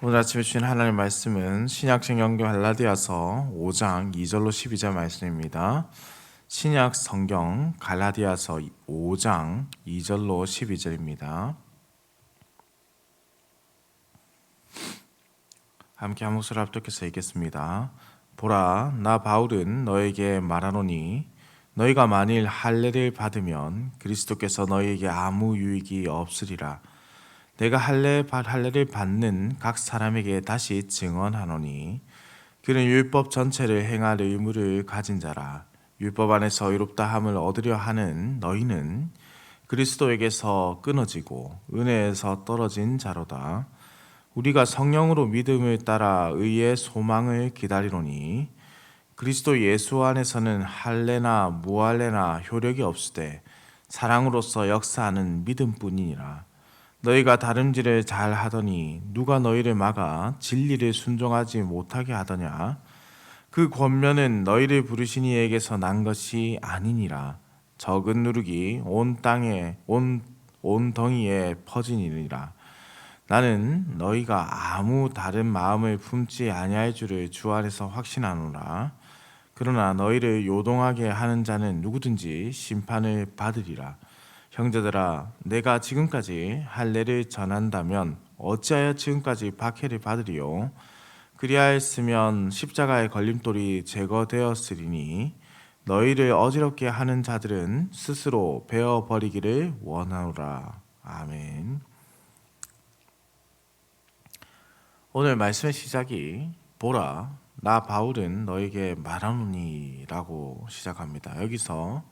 오늘 아침에 주신 하나님의 말씀은 신약성경 갈라디아서 5장 2절로 12절 말씀입니다. 신약성경 갈라디아서 5장 2절로 12절입니다. 함께 한 목소리 합독해서 읽겠습니다. 보라, 나 바울은 너에게 말하노니 너희가 만일 할례를 받으면 그리스도께서 너희에게 아무 유익이 없으리라. 내가 할례를 받는 각 사람에게 다시 증언하노니 그는 율법 전체를 행할 의무를 가진 자라. 율법 안에서 의롭다함을 얻으려 하는 너희는 그리스도에게서 끊어지고 은혜에서 떨어진 자로다. 우리가 성령으로 믿음을 따라 의의 소망을 기다리노니 그리스도 예수 안에서는 할례나 무할례나 효력이 없으되 사랑으로서 역사하는 믿음뿐이니라. 너희가 다름질을 잘 하더니 누가 너희를 막아 진리를 순종하지 못하게 하더냐? 그 권면은 너희를 부르신 이에게서 난 것이 아니니라. 적은 누룩이 온 땅에 온 덩이에 퍼지니라. 나는 너희가 아무 다른 마음을 품지 아니할 줄을 주 안에서 확신하노라. 그러나 너희를 요동하게 하는 자는 누구든지 심판을 받으리라. 형제들아, 내가 지금까지 할례를 전한다면 어찌하여 지금까지 박해를 받으리요? 그리하였으면 십자가의 걸림돌이 제거되었으리니 너희를 어지럽게 하는 자들은 스스로 베어버리기를 원하노라. 아멘. 오늘 말씀의 시작이 보라, 나 바울은 너에게 말하노니 라고 시작합니다. 여기서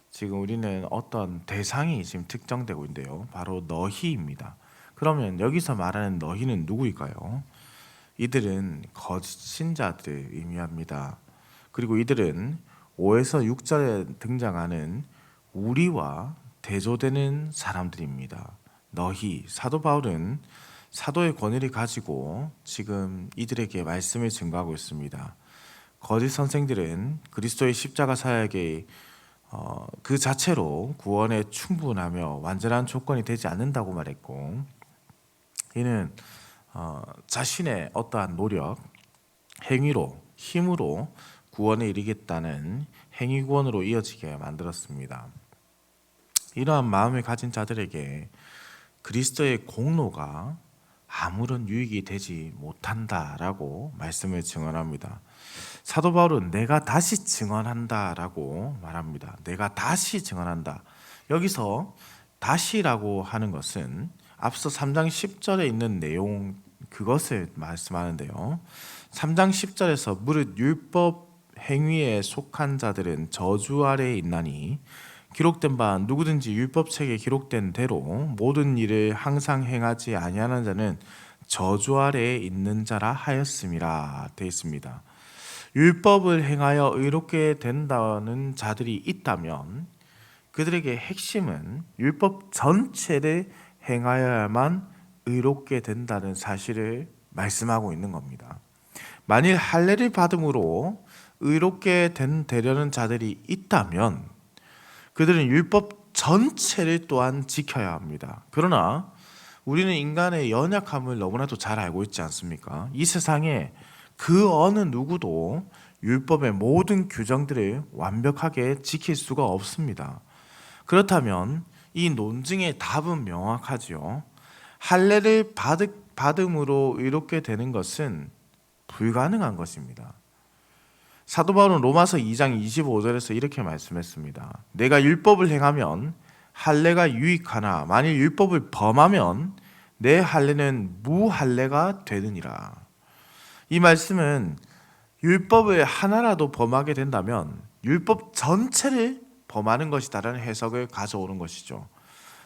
지금 우리는 어떤 대상이 지금 특정되고 있는데요. 바로 너희입니다. 그러면 여기서 말하는 너희는 누구일까요? 이들은 거짓 신자들을 의미합니다. 그리고 이들은 5에서 6절에 등장하는 우리와 대조되는 사람들입니다. 너희, 사도 바울은 사도의 권위를 가지고 지금 이들에게 말씀을 증거하고 있습니다. 거짓 선생들은 그리스도의 십자가 사역에 그 자체로 구원에 충분하며 완전한 조건이 되지 않는다고 말했고, 이는 자신의 어떠한 노력, 행위로, 힘으로 구원에 이르겠다는 행위 구원으로 이어지게 만들었습니다. 이러한 마음을 가진 자들에게 그리스도의 공로가 아무런 유익이 되지 못한다라고 말씀을 증언합니다. 사도 바울은 내가 다시 증언한다라고 말합니다. 내가 다시 증언한다. 여기서 다시라고 하는 것은 앞서 3장 10절에 있는 내용 그것을 말씀하는데요. 3장 10절에서 무릇 율법 행위에 속한 자들은 저주 아래에 있나니 기록된 바 누구든지 율법책에 기록된 대로 모든 일을 항상 행하지 아니하는 자는 저주 아래에 있는 자라 하였음이라 되어 있습니다. 율법을 행하여 의롭게 된다는 자들이 있다면 그들에게 핵심은 율법 전체를 행하여야만 의롭게 된다는 사실을 말씀하고 있는 겁니다. 만일 할례를 받음으로 의롭게 되려는 자들이 있다면 그들은 율법 전체를 또한 지켜야 합니다. 그러나 우리는 인간의 연약함을 너무나도 잘 알고 있지 않습니까? 이 세상에 그 어느 누구도 율법의 모든 규정들을 완벽하게 지킬 수가 없습니다. 그렇다면 이 논증의 답은 명확하지요. 할례를 받음으로 의롭게 되는 것은 불가능한 것입니다. 사도 바울은 로마서 2장 25절에서 이렇게 말씀했습니다. 내가 율법을 행하면 할례가 유익하나 만일 율법을 범하면 내 할례는 무할례가 되느니라. 이 말씀은 율법을 하나라도 범하게 된다면 율법 전체를 범하는 것이다라는 해석을 가져오는 것이죠.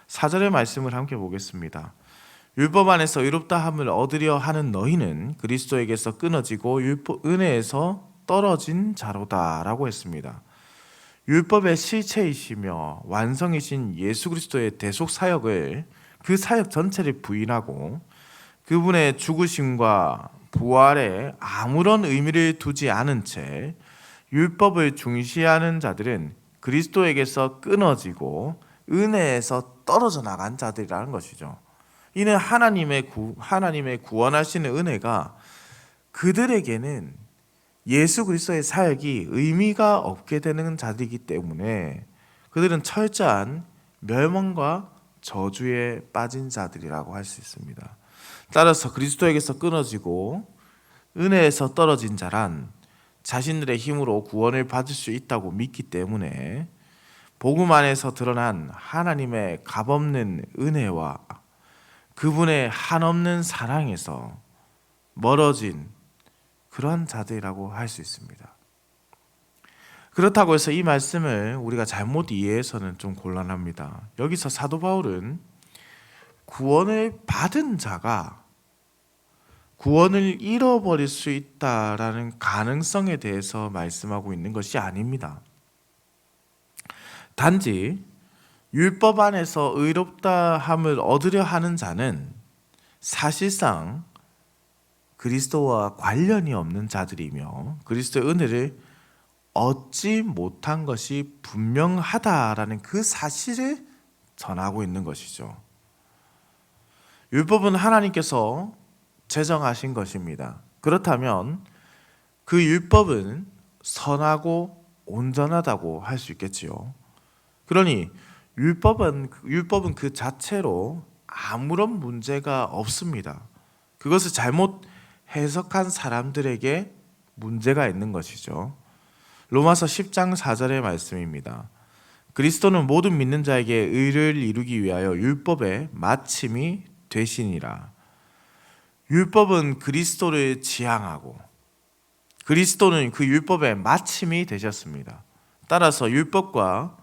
4절의 말씀을 함께 보겠습니다. 율법 안에서 의롭다함을 얻으려 하는 너희는 그리스도에게서 끊어지고 은혜에서 떨어진 자로다 라고 했습니다. 율법의 실체이시며 완성이신 예수 그리스도의 대속 사역을 그 사역 전체를 부인하고 그분의 죽으심과 부활에 아무런 의미를 두지 않은 채 율법을 중시하는 자들은 그리스도에게서 끊어지고 은혜에서 떨어져 나간 자들이라는 것이죠. 이는 하나님의 구원하시는 은혜가 그들에게는 예수 그리스도의 사역이 의미가 없게 되는 자들이기 때문에 그들은 철저한 멸망과 저주에 빠진 자들이라고 할 수 있습니다. 따라서 그리스도에게서 끊어지고 은혜에서 떨어진 자란 자신들의 힘으로 구원을 받을 수 있다고 믿기 때문에 복음 안에서 드러난 하나님의 값없는 은혜와 그분의 한없는 사랑에서 멀어진 그런 자들이라고 할 수 있습니다. 그렇다고 해서 이 말씀을 우리가 잘못 이해해서는 좀 곤란합니다. 여기서 사도 바울은 구원을 받은 자가 구원을 잃어버릴 수 있다라는 가능성에 대해서 말씀하고 있는 것이 아닙니다. 단지 율법 안에서 의롭다함을 얻으려 하는 자는 사실상 그리스도와 관련이 없는 자들이며 그리스도의 은혜를 얻지 못한 것이 분명하다라는 그 사실을 전하고 있는 것이죠. 율법은 하나님께서 제정하신 것입니다. 그렇다면 그 율법은 선하고 온전하다고 할 수 있겠지요. 그러니 율법은 그 자체로 아무런 문제가 없습니다. 그것을 잘못 해석한 사람들에게 문제가 있는 것이죠. 로마서 10장 4절의 말씀입니다. 그리스도는 모든 믿는 자에게 의를 이루기 위하여 율법의 마침이 되시니라. 율법은 그리스도를 지향하고 그리스도는 그 율법의 마침이 되셨습니다. 따라서 율법과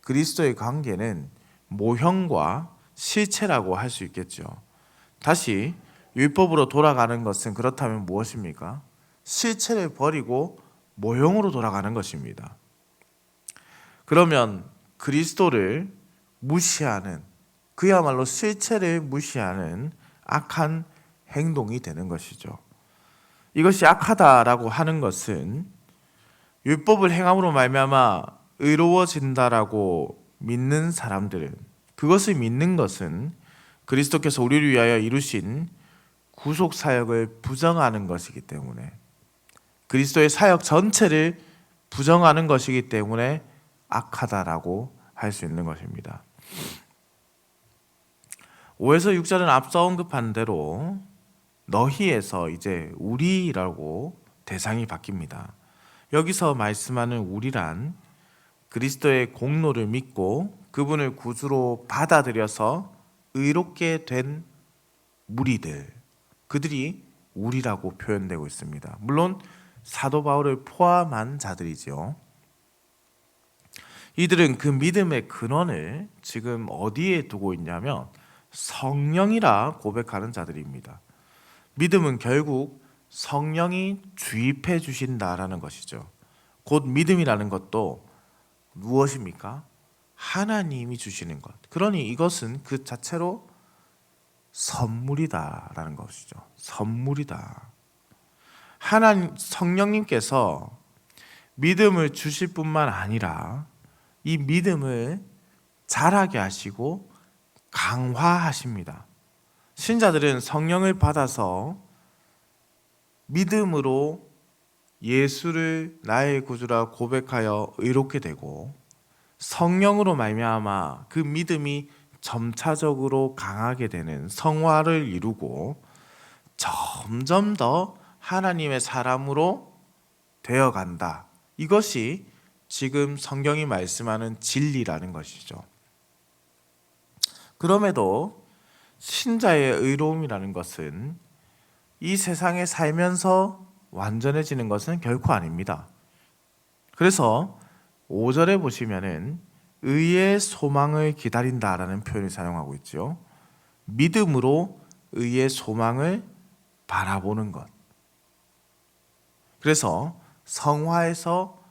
그리스도의 관계는 모형과 실체라고 할 수 있겠죠. 다시 율법으로 돌아가는 것은 그렇다면 무엇입니까? 실체를 버리고 모형으로 돌아가는 것입니다. 그러면 그리스도를 무시하는, 그야말로 실체를 무시하는 악한 행동이 되는 것이죠. 이것이 악하다라고 하는 것은 율법을 행함으로 말미암아 의로워진다라고 믿는 사람들은, 그것을 믿는 것은 그리스도께서 우리를 위하여 이루신 구속 사역을 부정하는 것이기 때문에, 그리스도의 사역 전체를 부정하는 것이기 때문에 악하다라고 할 수 있는 것입니다. 5에서 6절은 앞서 언급한 대로 너희에서 이제 우리라고 대상이 바뀝니다. 여기서 말씀하는 우리란 그리스도의 공로를 믿고 그분을 구주로 받아들여서 의롭게 된 무리들, 그들이 우리라고 표현되고 있습니다. 물론 사도 바울을 포함한 자들이죠. 이들은 그 믿음의 근원을 지금 어디에 두고 있냐면 성령이라 고백하는 자들입니다. 믿음은 결국 성령이 주입해 주신다라는 것이죠. 곧 믿음이라는 것도 무엇입니까? 하나님이 주시는 것. 그러니 이것은 그 자체로 선물이다라는 것이죠. 선물이다. 하나님, 성령님께서 믿음을 주실 뿐만 아니라 이 믿음을 자라게 하시고 강화하십니다. 신자들은 성령을 받아서 믿음으로 예수를 나의 구주라 고백하여 의롭게 되고, 성령으로 말미암아 그 믿음이 점차적으로 강하게 되는 성화를 이루고 점점 더 하나님의 사람으로 되어간다. 이것이 지금 성경이 말씀하는 진리라는 것이죠. 그럼에도 신자의 의로움이라는 것은 이 세상에 살면서 완전해지는 것은 결코 아닙니다. 그래서 5절에 보시면은 의의 소망을 기다린다라는 표현을 사용하고 있죠. 믿음으로 의의 소망을 바라보는 것. 그래서 성화에서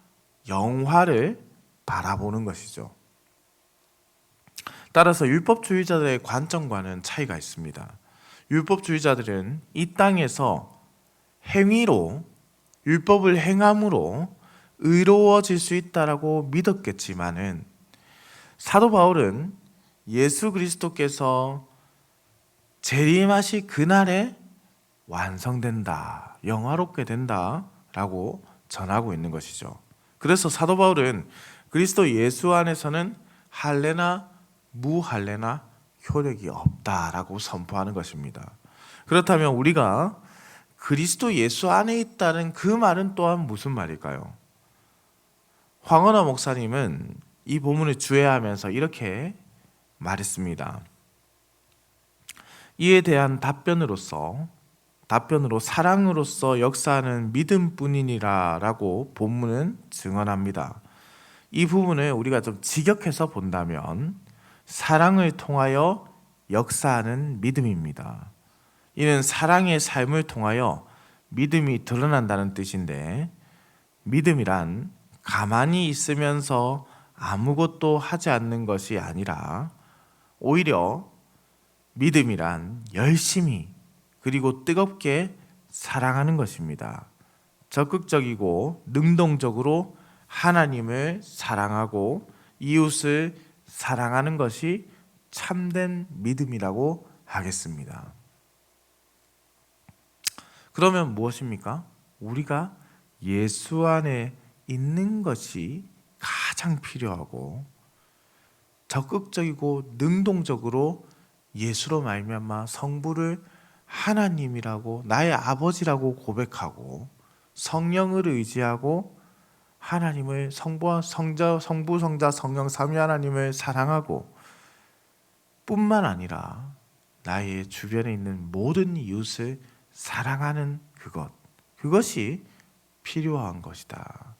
영화를 바라보는 것이죠. 따라서 율법주의자들의 관점과는 차이가 있습니다. 율법주의자들은 이 땅에서 행위로, 율법을 행함으로 의로워질 수 있다라고 믿었겠지만은, 사도 바울은 예수 그리스도께서 재림하시 그날에 완성된다, 영화롭게 된다라고 전하고 있는 것이죠. 그래서 사도 바울은 그리스도 예수 안에서는 할례나 무할례나 효력이 없다라고 선포하는 것입니다. 그렇다면 우리가 그리스도 예수 안에 있다는 그 말은 또한 무슨 말일까요? 황원하 목사님은 이 본문을 주애하면서 이렇게 말했습니다. 이에 대한 답변으로 사랑으로서 역사하는 믿음뿐이니라 라고 본문은 증언합니다. 이 부분을 우리가 좀 직역해서 본다면 사랑을 통하여 역사하는 믿음입니다. 이는 사랑의 삶을 통하여 믿음이 드러난다는 뜻인데, 믿음이란 가만히 있으면서 아무것도 하지 않는 것이 아니라 오히려 믿음이란 열심히 그리고 뜨겁게 사랑하는 것입니다. 적극적이고 능동적으로 하나님을 사랑하고 이웃을 사랑하는 것이 참된 믿음이라고 하겠습니다. 그러면 무엇입니까? 우리가 예수 안에 있는 것이 가장 필요하고 적극적이고 능동적으로 예수로 말미암아 성부를 하나님이라고 나의 아버지라고 고백하고 성령을 의지하고 하나님을 성부, 성자, 성령 삼위 하나님을 사랑하고 뿐만 아니라 나의 주변에 있는 모든 이웃을 사랑하는 그것이 필요한 것이다.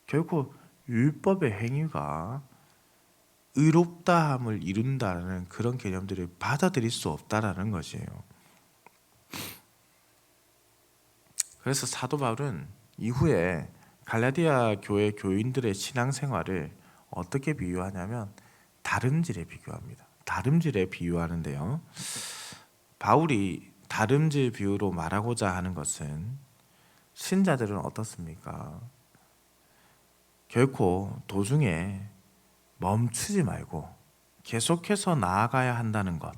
결코 율법의 행위가 의롭다함을 이룬다는 그런 개념들을 받아들일 수 없다라는 것이에요. 그래서 사도 바울은 이후에 갈라디아 교회 교인들의 신앙생활을 어떻게 비유하냐면 다름질에 비교합니다. 다름질에 비유하는데요. 바울이 다름질 비유로 말하고자 하는 것은 신자들은 어떻습니까? 결코 도중에 멈추지 말고 계속해서 나아가야 한다는 것,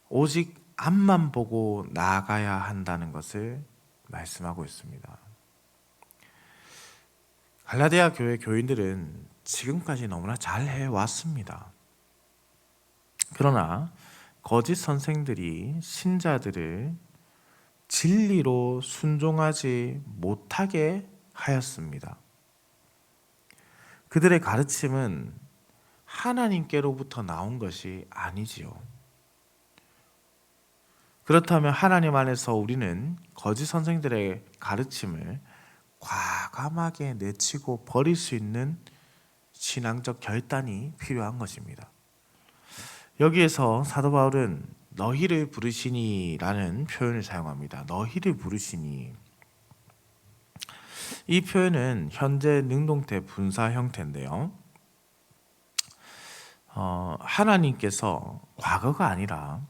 오직 앞만 보고 나아가야 한다는 것을 말씀하고 있습니다. 갈라디아 교회 교인들은 지금까지 너무나 잘 해왔습니다. 그러나 거짓 선생들이 신자들을 진리로 순종하지 못하게 하였습니다. 그들의 가르침은 하나님께로부터 나온 것이 아니지요. 그렇다면 하나님 안에서 우리는 거짓 선생들의 가르침을 과감하게 내치고 버릴 수 있는 신앙적 결단이 필요한 것입니다. 여기에서 사도 바울은 너희를 부르시니라는 표현을 사용합니다. 너희를 부르시니. 이 표현은 현재 능동태 분사 형태인데요. 하나님께서 과거가 아니라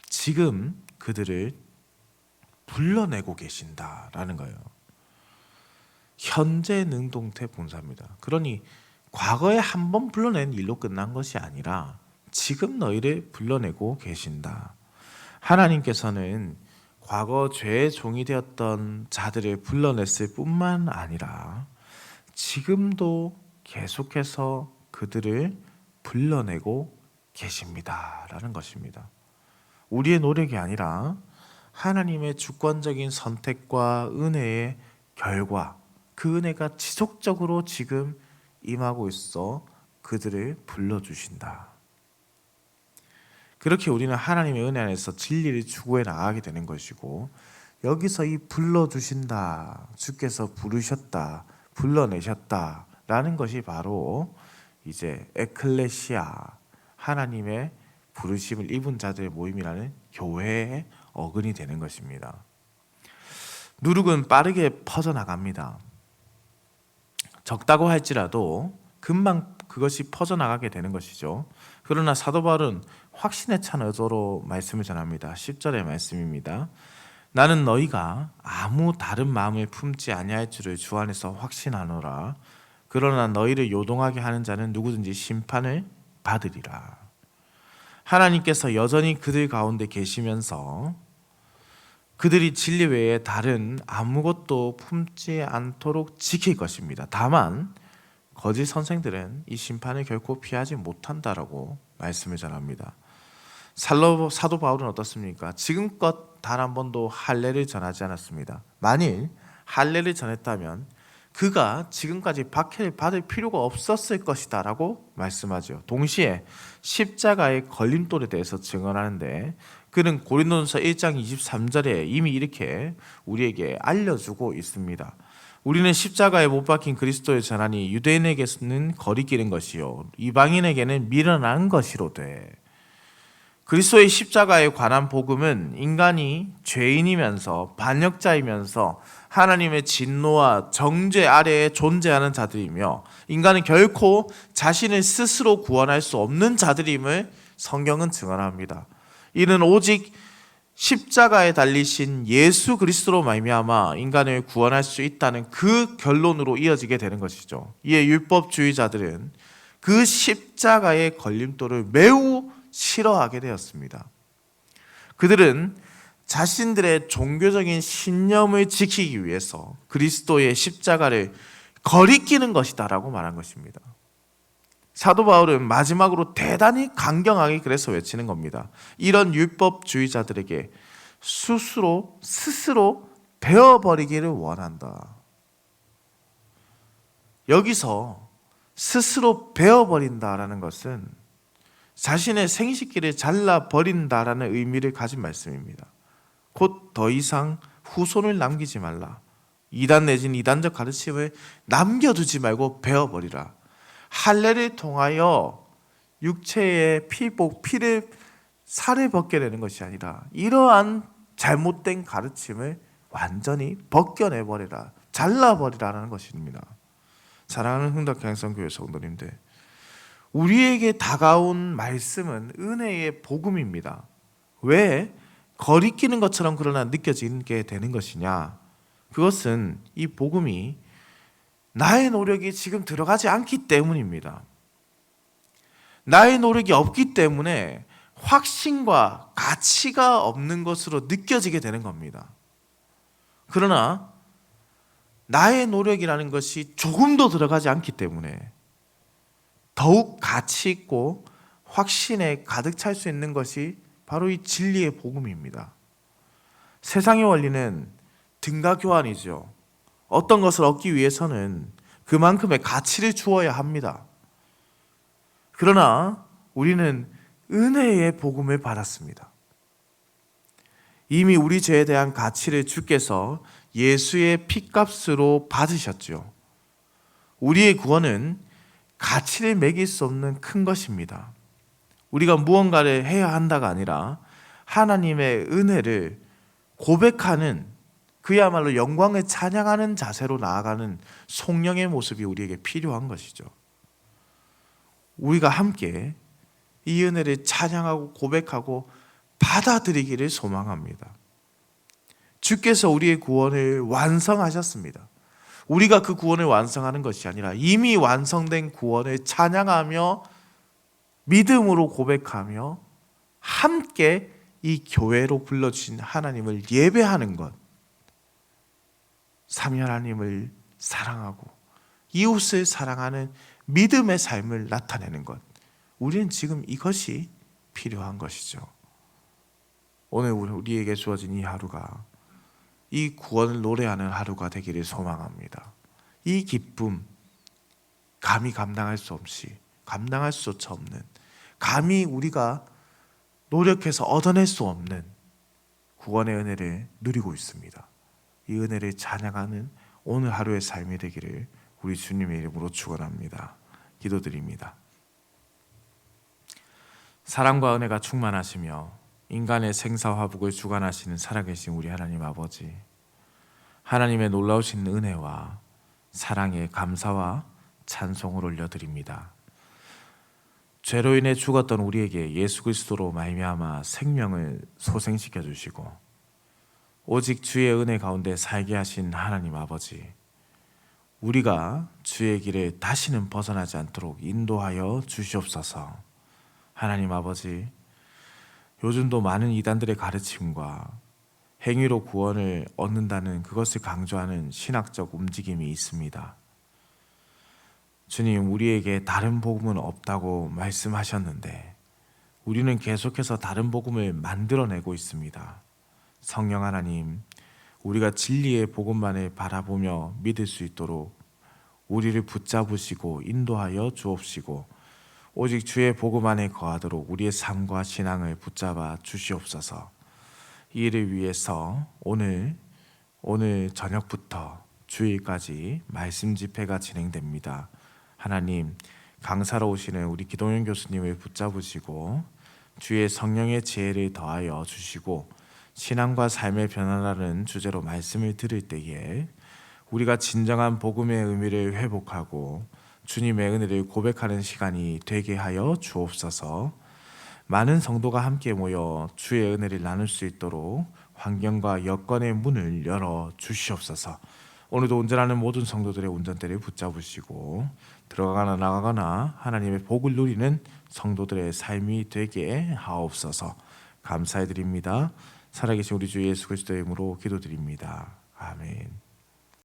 지금 그들을 불러내고 계신다라는 거예요. 현재 능동태 분사입니다. 그러니 과거에 한 번 불러낸 일로 끝난 것이 아니라 지금 너희를 불러내고 계신다. 하나님께서는 과거 죄의 종이 되었던 자들을 불러냈을 뿐만 아니라 지금도 계속해서 그들을 불러내고 계십니다라는 것입니다. 우리의 노력이 아니라 하나님의 주권적인 선택과 은혜의 결과, 그 은혜가 지속적으로 지금 임하고 있어 그들을 불러주신다. 그렇게 우리는 하나님의 은혜 안에서 진리를 추구해 나가게 되는 것이고, 여기서 이 불러주신다, 주께서 부르셨다, 불러내셨다라는 것이 바로 이제 에클레시아, 하나님의 부르심을 입은 자들의 모임이라는 교회의 어근이 되는 것입니다. 누룩은 빠르게 퍼져나갑니다. 적다고 할지라도 금방 그것이 퍼져나가게 되는 것이죠. 그러나 사도 바울은 확신에 찬 어조로 말씀을 전합니다. 10절의 말씀입니다. 나는 너희가 아무 다른 마음을 품지 아니할 줄을 주 안에서 확신하노라. 그러나 너희를 요동하게 하는 자는 누구든지 심판을 받으리라. 하나님께서 여전히 그들 가운데 계시면서 그들이 진리 외에 다른 아무것도 품지 않도록 지킬 것입니다. 다만 거짓 선생들은 이 심판을 결코 피하지 못한다라고 말씀을 전합니다. 사도 바울은 어떻습니까? 지금껏 단 한 번도 할례를 전하지 않았습니다. 만일 할례를 전했다면 그가 지금까지 박해를 받을 필요가 없었을 것이다 라고 말씀하죠. 동시에 십자가의 걸림돌에 대해서 증언하는데 그는 고린도전서 1장 23절에 이미 이렇게 우리에게 알려주고 있습니다. 우리는 십자가에 못 박힌 그리스도의 전하니 유대인에게는 거리끼는 것이요 이방인에게는 미련한 것이로되. 그리스도의 십자가에 관한 복음은 인간이 죄인이면서 반역자이면서 하나님의 진노와 정죄 아래에 존재하는 자들이며 인간은 결코 자신을 스스로 구원할 수 없는 자들임을 성경은 증언합니다. 이는 오직 십자가에 달리신 예수 그리스도로 말미암아 인간을 구원할 수 있다는 그 결론으로 이어지게 되는 것이죠. 이에 율법주의자들은 그 십자가의 걸림돌을 매우 싫어하게 되었습니다. 그들은 자신들의 종교적인 신념을 지키기 위해서 그리스도의 십자가를 거리끼는 것이다 라고 말한 것입니다. 사도 바울은 마지막으로 대단히 강경하게 그래서 외치는 겁니다. 이런 율법주의자들에게 스스로 베어버리기를 원한다. 여기서 스스로 베어버린다라는 것은 자신의 생식기를 잘라버린다라는 의미를 가진 말씀입니다. 곧 더 이상 후손을 남기지 말라. 이단 내지는 이단적 가르침을 남겨두지 말고 베어버리라. 할례를 통하여 육체의 피를 살을 벗게 되는 것이 아니라 이러한 잘못된 가르침을 완전히 벗겨내버리라. 잘라버리라는 것입니다. 사랑하는 흥덕향성교회 성도님들, 우리에게 다가온 말씀은 은혜의 복음입니다. 왜 거리끼는 것처럼 그러나 느껴지게 되는 것이냐? 그것은 이 복음이 나의 노력이 지금 들어가지 않기 때문입니다. 나의 노력이 없기 때문에 확신과 가치가 없는 것으로 느껴지게 되는 겁니다. 그러나 나의 노력이라는 것이 조금도 들어가지 않기 때문에 더욱 가치 있고 확신에 가득 찰 수 있는 것이 바로 이 진리의 복음입니다. 세상의 원리는 등가 교환이죠. 어떤 것을 얻기 위해서는 그만큼의 가치를 주어야 합니다. 그러나 우리는 은혜의 복음을 받았습니다. 이미 우리 죄에 대한 가치를 주께서 예수의 피값으로 받으셨죠. 우리의 구원은 가치를 매길 수 없는 큰 것입니다. 우리가 무언가를 해야 한다가 아니라 하나님의 은혜를 고백하는, 그야말로 영광을 찬양하는 자세로 나아가는 속령의 모습이 우리에게 필요한 것이죠. 우리가 함께 이 은혜를 찬양하고 고백하고 받아들이기를 소망합니다. 주께서 우리의 구원을 완성하셨습니다. 우리가 그 구원을 완성하는 것이 아니라 이미 완성된 구원을 찬양하며 믿음으로 고백하며 함께 이 교회로 불러주신 하나님을 예배하는 것, 삼위 하나님을 사랑하고 이웃을 사랑하는 믿음의 삶을 나타내는 것, 우리는 지금 이것이 필요한 것이죠. 오늘 우리에게 주어진 이 하루가 이 구원을 노래하는 하루가 되기를 소망합니다. 이 기쁨, 감히 감당할 수 없는, 감히 우리가 노력해서 얻어낼 수 없는 구원의 은혜를 누리고 있습니다. 이 은혜를 찬양하는 오늘 하루의 삶이 되기를 우리 주님의 이름으로 축원합니다. 기도드립니다. 사랑과 은혜가 충만하시며 인간의 생사화복을 주관하시는 살아계신 우리 하나님 아버지, 하나님의 놀라우신 은혜와 사랑에 감사와 찬송을 올려드립니다. 죄로 인해 죽었던 우리에게 예수 그리스도로 말미암아 생명을 소생시켜 주시고 오직 주의 은혜 가운데 살게 하신 하나님 아버지, 우리가 주의 길을 다시는 벗어나지 않도록 인도하여 주시옵소서. 하나님 아버지, 요즘도 많은 이단들의 가르침과 행위로 구원을 얻는다는 그것을 강조하는 신학적 움직임이 있습니다. 주님, 우리에게 다른 복음은 없다고 말씀하셨는데 우리는 계속해서 다른 복음을 만들어내고 있습니다. 성령 하나님, 우리가 진리의 복음만을 바라보며 믿을 수 있도록 우리를 붙잡으시고 인도하여 주옵시고 오직 주의 복음 안에 거하도록 우리의 삶과 신앙을 붙잡아 주시옵소서. 이 일을 위해서 오늘 저녁부터 주일까지 말씀 집회가 진행됩니다. 하나님, 강사로 오시는 우리 기동현 교수님을 붙잡으시고 주의 성령의 지혜를 더하여 주시고 신앙과 삶의 변화라는 주제로 말씀을 들을 때에 우리가 진정한 복음의 의미를 회복하고 주님의 은혜를 고백하는 시간이 되게 하여 주옵소서. 많은 성도가 함께 모여 주의 은혜를 나눌 수 있도록 환경과 여건의 문을 열어 주시옵소서. 오늘도 운전하는 모든 성도들의 운전대를 붙잡으시고 들어가거나 나가거나 하나님의 복을 누리는 성도들의 삶이 되게 하옵소서. 감사드립니다. 살아계신 우리 주 예수 그리스도의 이름으로 기도드립니다. 아멘.